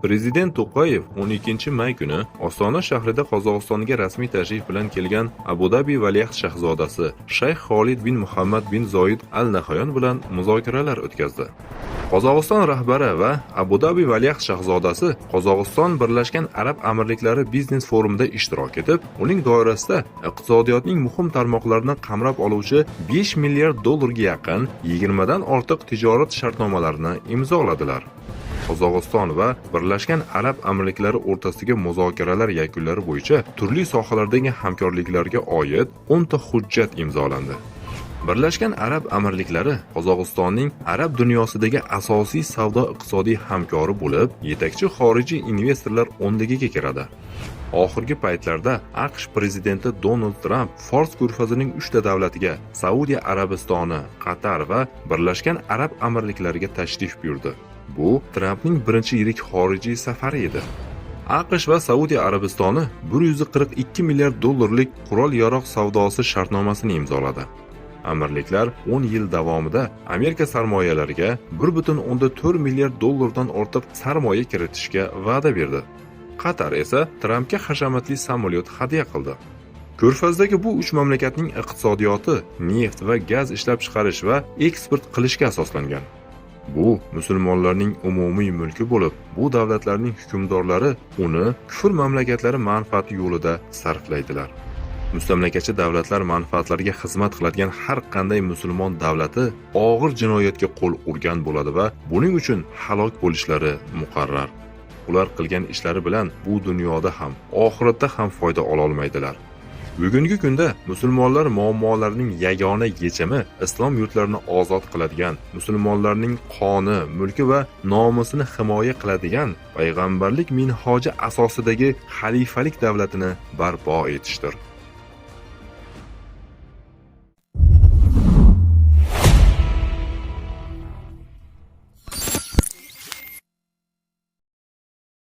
Prezident To'qayev 12-may kuni Ostona shahrida Qozog'istonga rasmiy tashrif bilan kelgan Abu Dabi valiahd shahzodasi Shayx Xolid bin Muhammad bin Zoid Al Nahyon bilan muzokaralar o'tkazdi. Qozog'iston rahbari va Abu Dabi valiahd shahzodasi Qozog'iston Birlashgan Arab Amirliklari biznes forumida ishtirok etib, uning doirasida iqtisodiyotning muhim tarmoqlarini qamrab oluvchi 5 milliard dollarga yaqin 20 dan ortiq tijorat shartnomalarini imzoladilar. Qozog'iston va Birlashgan Arab Amirliklari o'rtasidagi muzokaralar yakunlari bo'yicha turli sohalardagi hamkorliklarga oid 10 ta hujjat imzolandi. Birlashgan Arab Amirliklari Qozog'istonning arab dunyosidagi asosiy savdo-iqtisodiy hamkori bo'lib, yetakchi xorijiy investorlar o'nligiga kiradi. Oxirgi paytlarda AQSh prezidenti Donald Tramp Fors ko'rfazining 3 ta davlatiga, Saudiya Arabistoni, Qatar va Birlashgan Arab Amirliklariga tashrif buyurdi. Bu Trampning birinchi yirik xorijiy safari edi. AQSh va Saudiya Arabistoni 142 milliard dollarlik qurol-yarog' savdosi shartnomasini imzoladi. Amirliklar 10 yil davomida Amerika sarmoyalariga 1,4 milliard dollardan ortiq sarmoya kiritishga va'da berdi. Qatar esa Trampga hashamatli samolyot hadya qildi. Ko'rfazdagi bu 3 mamlakatning iqtisodiyoti neft va gaz ishlab chiqarish va eksport qilishga asoslangan. Bu musulmonlarning umumiy mulki bo'lib, bu davlatlarning hukmdorlari uni kufr mamlakatlari manfaati yo'lida sarflaydilar. Mustamlakachi davlatlar manfaatlariga xizmat qiladigan har qanday musulmon davlati og'ir jinoyatga qo'l urgan bo'ladi va buning uchun halok bo'lishlari muqarrar. Ular qilgan ishlari bilan bu dunyoda ham, oxiratda ham foyda ola olmaydilar. Bugungi kunda musulmonlar muammolarining yagona yechimi islom yurtlarini ozod qiladigan, musulmonlarning qoni, mulki va nomusini himoya qiladigan payg'ambarlik minhoji asosidagi xalifalik davlatini barpo etishdir.